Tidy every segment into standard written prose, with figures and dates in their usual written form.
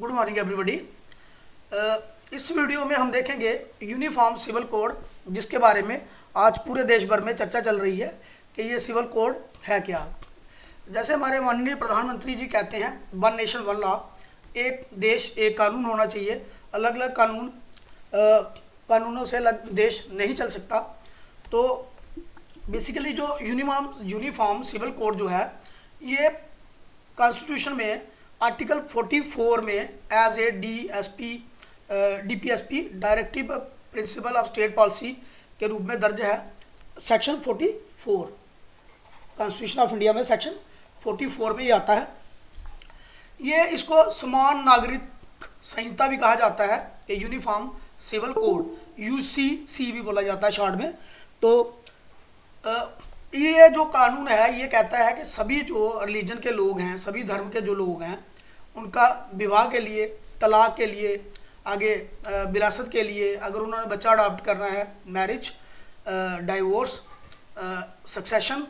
Good morning everybody. इस video में हम देखेंगे यूनिफॉर्म सिविल कोड, जिसके बारे में आज पूरे देश भर में चर्चा चल रही है कि ये सिविल कोड है क्या। जैसे हमारे माननीय प्रधानमंत्री जी कहते हैं, वन नेशन वन लॉ, एक देश एक कानून होना चाहिए। अलग अलग कानूनों से अलग देश नहीं चल सकता। तो बेसिकली जो यूनिफॉर्म सिविल कोड जो है, ये कॉन्स्टिट्यूशन में आर्टिकल 44 में as a DPSP directive principle of state policy के रूप में दर्ज है। सेक्शन 44 कॉन्स्टिट्यूशन ऑफ इंडिया में सेक्शन 44 में ही आता है। ये इसको समान नागरिक संहिता भी कहा जाता है कि यूनिफॉर्म सिविल कोड, UCC भी बोला जाता है शॉर्ट में। तो ये जो कानून है, ये कहता है कि सभी जो रिलीजन के लोग हैं, सभी धर्म के जो लोग हैं, उनका विवाह के लिए, तलाक के लिए, आगे विरासत के लिए, अगर उन्होंने बच्चा अडॉप्ट करना है, मैरिज, डाइवोर्स, सक्सेशन,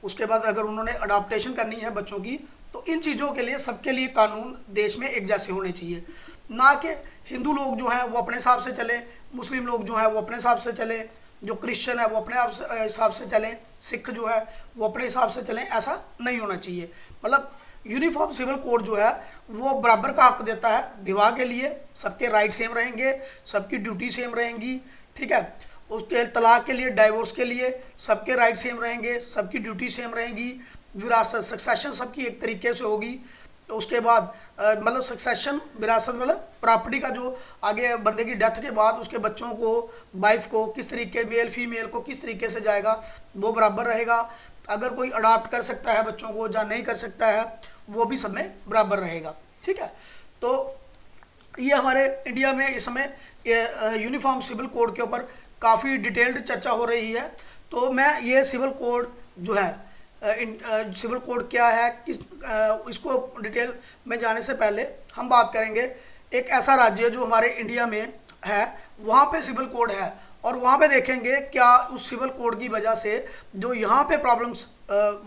उसके बाद अगर उन्होंने अडॉप्टेशन करनी है बच्चों की, तो इन चीज़ों के लिए सबके लिए कानून देश में एक जैसे होने चाहिए। ना कि हिंदू लोग जो हैं वो अपने हिसाब से चलें, मुस्लिम लोग जो हैं वो अपने हिसाब से चलें, जो क्रिश्चियन है वो अपने हिसाब से चलें, सिख जो है वो अपने हिसाब से चलें। ऐसा नहीं होना चाहिए। मतलब यूनिफॉर्म सिविल कोड जो है वो बराबर का हक देता है। विवाह के लिए सबके राइट सेम रहेंगे, सबकी ड्यूटी सेम रहेंगी, ठीक है। उसके तलाक के लिए, डाइवोर्स के लिए सबके राइट सेम रहेंगे, सबकी ड्यूटी सेम रहेंगी। विरासत, सक्सेशन सबकी एक तरीके से होगी। तो उसके बाद मतलब सक्सेशन, विरासत मतलब प्रॉपर्टी का जो आगे बंदे की डेथ के बाद उसके बच्चों को, वाइफ को किस तरीके, मेल फीमेल को किस तरीके से जाएगा, वो बराबर रहेगा। अगर कोई अडॉप्ट कर सकता है बच्चों को या नहीं कर सकता है, वो भी सब में बराबर रहेगा, ठीक है। तो ये हमारे इंडिया में इस समय यूनिफॉर्म सिविल कोड के ऊपर काफ़ी डिटेल्ड चर्चा हो रही है। तो मैं ये सिविल कोड जो है, सिविल कोड क्या है, इसको डिटेल में जाने से पहले हम बात करेंगे एक ऐसा राज्य जो हमारे इंडिया में है, वहाँ पे सिविल कोड है, और वहाँ पे देखेंगे क्या उस सिविल कोड की वजह से जो यहाँ पे प्रॉब्लम्स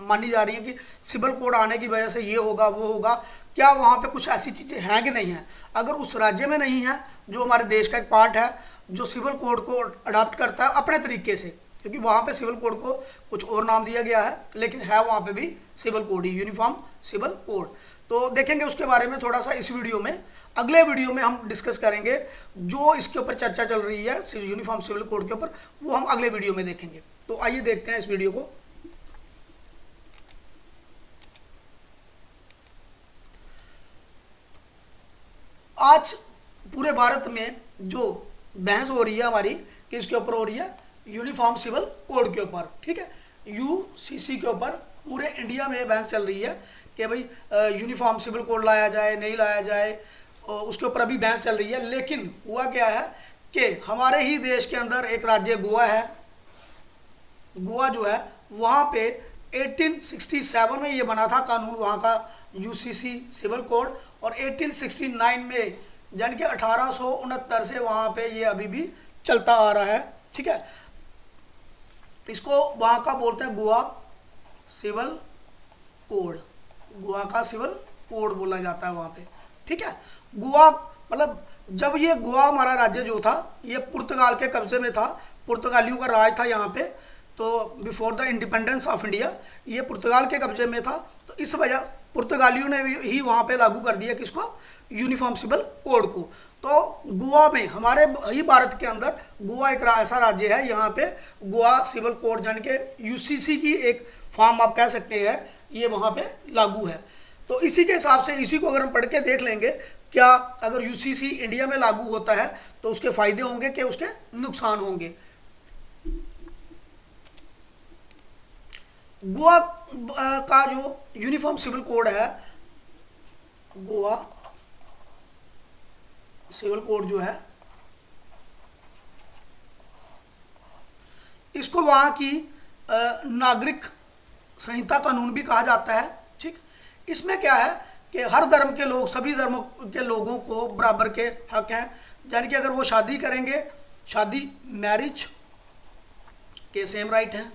मानी जा रही हैं कि सिविल कोड आने की वजह से ये होगा वो होगा, क्या वहाँ पे कुछ ऐसी चीज़ें हैं कि नहीं हैं। अगर उस राज्य में नहीं है, जो हमारे देश का एक पार्ट है, जो सिविल कोड को अडॉप्ट करता है अपने तरीके से, क्योंकि वहाँ पे सिविल कोड को कुछ और नाम दिया गया है, लेकिन है वहाँ पे भी सिविल कोड ही, यूनिफॉर्म सिविल कोड। तो देखेंगे उसके बारे में थोड़ा सा इस वीडियो में। अगले वीडियो में हम डिस्कस करेंगे जो इसके ऊपर चर्चा चल रही है यूनिफॉर्म सिविल कोड के ऊपर, वो हम अगले वीडियो में देखेंगे। तो आइए देखते हैं इस वीडियो को। आज पूरे भारत में जो बहस हो रही है हमारी, किसके ऊपर हो रही है? यूनिफॉर्म सिविल कोड के ऊपर, ठीक है, UCC के ऊपर पूरे इंडिया में बहस चल रही है कि भाई यूनिफॉर्म सिविल कोड लाया जाए नहीं लाया जाए, उसके ऊपर अभी बहस चल रही है। लेकिन हुआ क्या है कि हमारे ही देश के अंदर एक राज्य गोवा है। गोवा जो है वहाँ पे 1867 में ये बना था कानून, वहाँ का UCC सिविल कोड, और 1869 में यानी कि 1869 से वहाँ पे ये अभी भी चलता आ रहा है, ठीक है। इसको वहाँ का बोलते हैं गोवा सिविल कोड, गोवा का सिविल कोड बोला जाता है वहाँ पे, ठीक है। गोवा मतलब जब ये गोवा हमारा राज्य जो था, ये पुर्तगाल के कब्जे में था, पुर्तगालियों का राज था यहाँ पे। तो before the independence of India ये पुर्तगाल के कब्जे में था। तो इस वजह पुर्तगालियों ने ही वहाँ पे लागू कर दिया किसको? यूनिफॉर्म सिविल कोड को। तो गोवा में, हमारे ही भारत के अंदर गोवा एक ऐसा राज्य है, यहाँ पे गोवा सिविल कोड यानी कि UCC की एक फॉर्म आप कह सकते हैं, ये वहाँ पे लागू है। तो इसी के हिसाब से इसी को अगर हम पढ़ के देख लेंगे, क्या अगर UCC इंडिया में लागू होता है तो उसके फायदे होंगे कि उसके नुकसान होंगे। गोवा का जो यूनिफॉर्म सिविल कोड है, गोवा सिविल कोड जो है, इसको वहाँ की नागरिक संहिता कानून भी कहा जाता है, ठीक। इसमें क्या है कि हर धर्म के लोग, सभी धर्मों के लोगों को बराबर के हक हैं। यानी कि अगर वो शादी करेंगे, शादी मैरिज के सेम राइट हैं।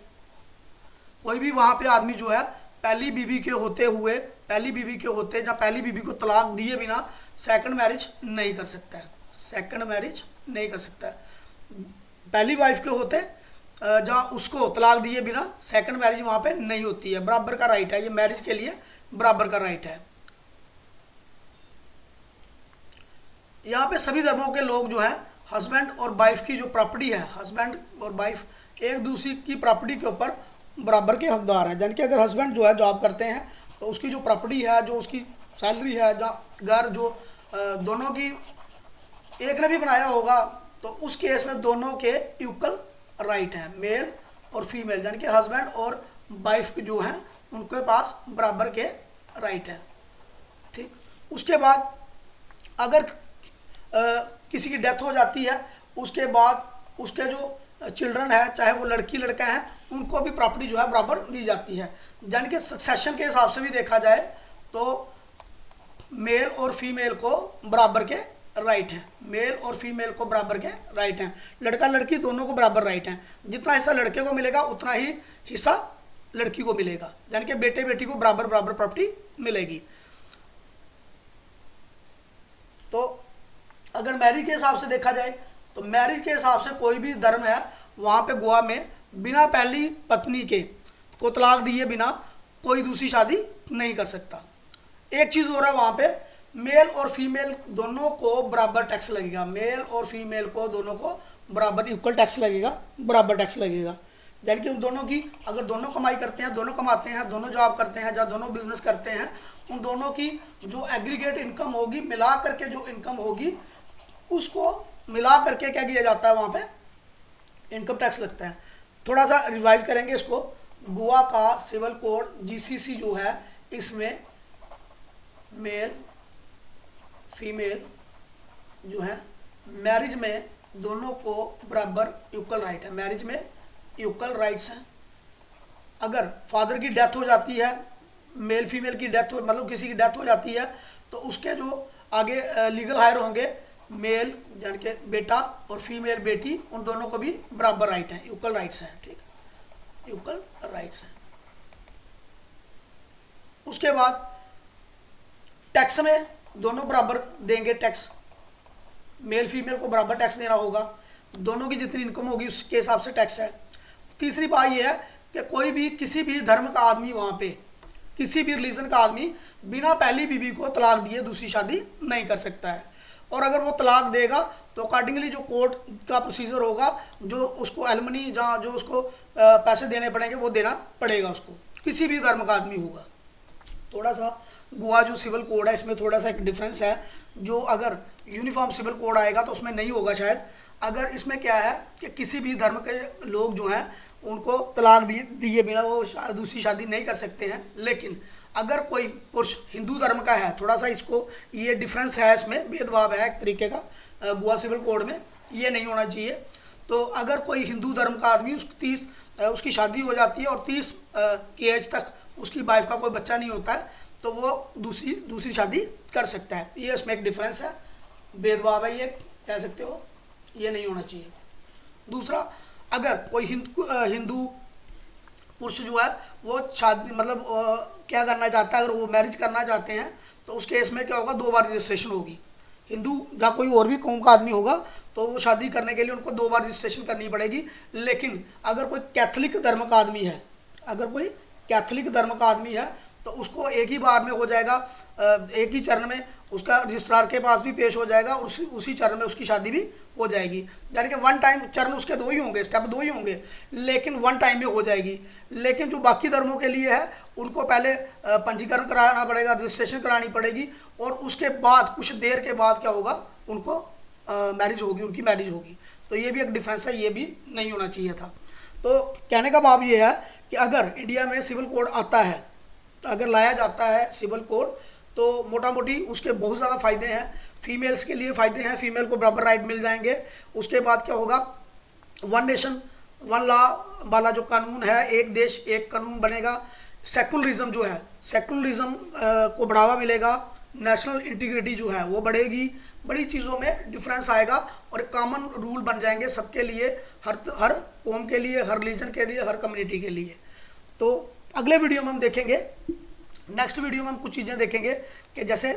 कोई भी वहाँ पे आदमी जो है पहली बीवी के होते हुए पहली बीवी के होते या पहली बीवी को तलाक दिए बिना सेकंड मैरिज नहीं कर सकता है, सेकंड मैरिज नहीं कर सकता है। पहली वाइफ के होते जहाँ उसको तलाक दिए बिना सेकंड मैरिज वहाँ पे नहीं होती है। बराबर का राइट है, ये मैरिज के लिए बराबर का राइट है। यहाँ पे सभी धर्मों के लोग जो है हस्बैंड और वाइफ की जो प्रॉपर्टी है, हस्बैंड और वाइफ एक दूसरे की प्रॉपर्टी के ऊपर बराबर के हकदार हैं। यानी कि अगर हस्बैंड जो है जॉब करते हैं तो उसकी जो प्रॉपर्टी है, जो उसकी सैलरी है, घर जो दोनों की एक ने भी बनाया होगा तो उस केस में दोनों के इक्वल राइट है, मेल और फीमेल, यानी कि हस्बैंड और वाइफ जो हैं उनके पास बराबर के राइट है। ठीक, उसके बाद अगर किसी की डेथ हो जाती है उसके बाद उसके जो चिल्ड्रन है, चाहे वो लड़की लड़का है, उनको भी प्रॉपर्टी जो है बराबर दी जाती है। यानी कि सक्सेशन के हिसाब से भी देखा जाए तो मेल और फीमेल को बराबर के राइट है, मेल और फीमेल को बराबर के राइट हैं। लड़का लड़की दोनों को बराबर राइट हैं। जितना हिस्सा लड़के को मिलेगा उतना ही हिस्सा लड़की को मिलेगा, यानी कि बेटे बेटी को बराबर बराबर प्रॉपर्टी मिलेगी। तो अगर मैरिज के हिसाब से देखा जाए तो मैरिज के हिसाब से कोई भी धर्म है वहाँ पे गोवा में बिना पहली पत्नी के को तलाक दिए बिना कोई दूसरी शादी नहीं कर सकता। एक चीज़ हो रहा है वहाँ पे, मेल और फीमेल दोनों को बराबर टैक्स लगेगा, मेल और फीमेल को दोनों को बराबर इक्वल टैक्स लगेगा, बराबर टैक्स लगेगा। यानी कि उन दोनों की अगर दोनों कमाई करते हैं, दोनों कमाते हैं, दोनों जॉब करते हैं या दोनों बिजनेस करते हैं, उन दोनों की जो एग्रीगेट इनकम होगी, मिला करके जो इनकम होगी उसको मिला करके क्या किया जाता है, वहाँ पे इनकम टैक्स लगता है। थोड़ा सा रिवाइज करेंगे इसको। गोवा का सिविल कोड जीसीसी जो है इसमें मेल फीमेल जो है मैरिज में दोनों को बराबर इक्वल राइट है, मैरिज में इक्वल राइट्स हैं। अगर फादर की डेथ हो जाती है, मेल फीमेल की डेथ हो मतलब किसी की डेथ हो जाती है तो उसके जो आगे लीगल हायर होंगे मेल यानी कि बेटा और फीमेल बेटी, उन दोनों को भी बराबर राइट हैं, इक्वल राइट्स हैं। ठीक है, इक्वल राइट्स हैं। उसके बाद टैक्स में दोनों बराबर देंगे टैक्स, मेल फीमेल को बराबर टैक्स देना होगा, दोनों की जितनी इनकम होगी उसके हिसाब से टैक्स है। तीसरी बात यह है कि कोई भी किसी भी धर्म का आदमी वहाँ पे किसी भी रिलीजन का आदमी बिना पहली बीवी को तलाक दिए दूसरी शादी नहीं कर सकता है। और अगर वो तलाक देगा तो अकॉर्डिंगली जो कोर्ट का प्रोसीजर होगा, जो उसको एलमनी जहाँ जो उसको पैसे देने पड़ेंगे वो देना पड़ेगा उसको, किसी भी धर्म का आदमी होगा। थोड़ा सा गोवा जो सिविल कोड है इसमें थोड़ा सा एक डिफरेंस है, जो अगर यूनिफॉर्म सिविल कोड आएगा तो उसमें नहीं होगा शायद। अगर इसमें क्या है कि किसी भी धर्म के लोग जो हैं उनको तलाक दिए बिना वो दूसरी शादी नहीं कर सकते हैं। लेकिन अगर कोई पुरुष हिंदू धर्म का है, थोड़ा सा इसको ये डिफरेंस है, इसमें भेदभाव है एक तरीके का गोवा सिविल कोड में, ये नहीं होना चाहिए। तो अगर कोई हिंदू धर्म का आदमी उसकी शादी हो जाती है और 30 की एज तक उसकी वाइफ का कोई बच्चा नहीं होता है तो वो दूसरी शादी कर सकता है। ये इसमें एक डिफरेंस है, भेदभाव है, ये कह सकते हो, ये नहीं होना चाहिए। दूसरा, अगर कोई हिंदू पुरुष जो है वो शादी मतलब क्या करना चाहता है, अगर वो मैरिज करना चाहते हैं तो उस केस में क्या होगा, 2 बार रजिस्ट्रेशन होगी। हिंदू या कोई और भी कौम का आदमी होगा तो वो शादी करने के लिए उनको 2 बार रजिस्ट्रेशन करनी पड़ेगी। लेकिन अगर कोई कैथोलिक धर्म का आदमी है, अगर कोई कैथोलिक धर्म का आदमी है तो उसको एक ही बार में हो जाएगा, एक ही चरण में उसका रजिस्ट्रार के पास भी पेश हो जाएगा और उसी चरण में उसकी शादी भी हो जाएगी। यानी कि वन टाइम चरण उसके 2 ही होंगे, स्टेप 2 ही होंगे, लेकिन वन टाइम में हो जाएगी। लेकिन जो बाकी धर्मों के लिए है उनको पहले पंजीकरण कराना पड़ेगा, रजिस्ट्रेशन करानी पड़ेगी और उसके बाद कुछ देर के बाद क्या होगा, उनको मैरिज होगी, उनकी मैरिज होगी। तो ये भी एक डिफरेंस है, ये भी नहीं होना चाहिए था। तो कहने का भाव ये है कि अगर इंडिया में सिविल कोड आता है, तो अगर लाया जाता है सिविल कोड तो मोटा मोटी उसके बहुत ज़्यादा फ़ायदे हैं। फीमेल्स के लिए फ़ायदे हैं, फीमेल को बराबर राइट मिल जाएंगे। उसके बाद क्या होगा, 1 नेशन 1 लॉ वाला जो कानून है, एक देश एक कानून बनेगा। सेकुलरिज्म जो है, सेकुलरिज्म को बढ़ावा मिलेगा। नेशनल इंटीग्रिटी जो है वो बढ़ेगी। बड़ी चीज़ों में डिफरेंस आएगा और कॉमन रूल बन जाएंगे सबके लिए, हर कौम के लिए, हर रिलीजन के लिए, हर कम्युनिटी के लिए। तो अगले वीडियो में हम देखेंगे नेक्स्ट वीडियो में हम कुछ चीज़ें देखेंगे कि जैसे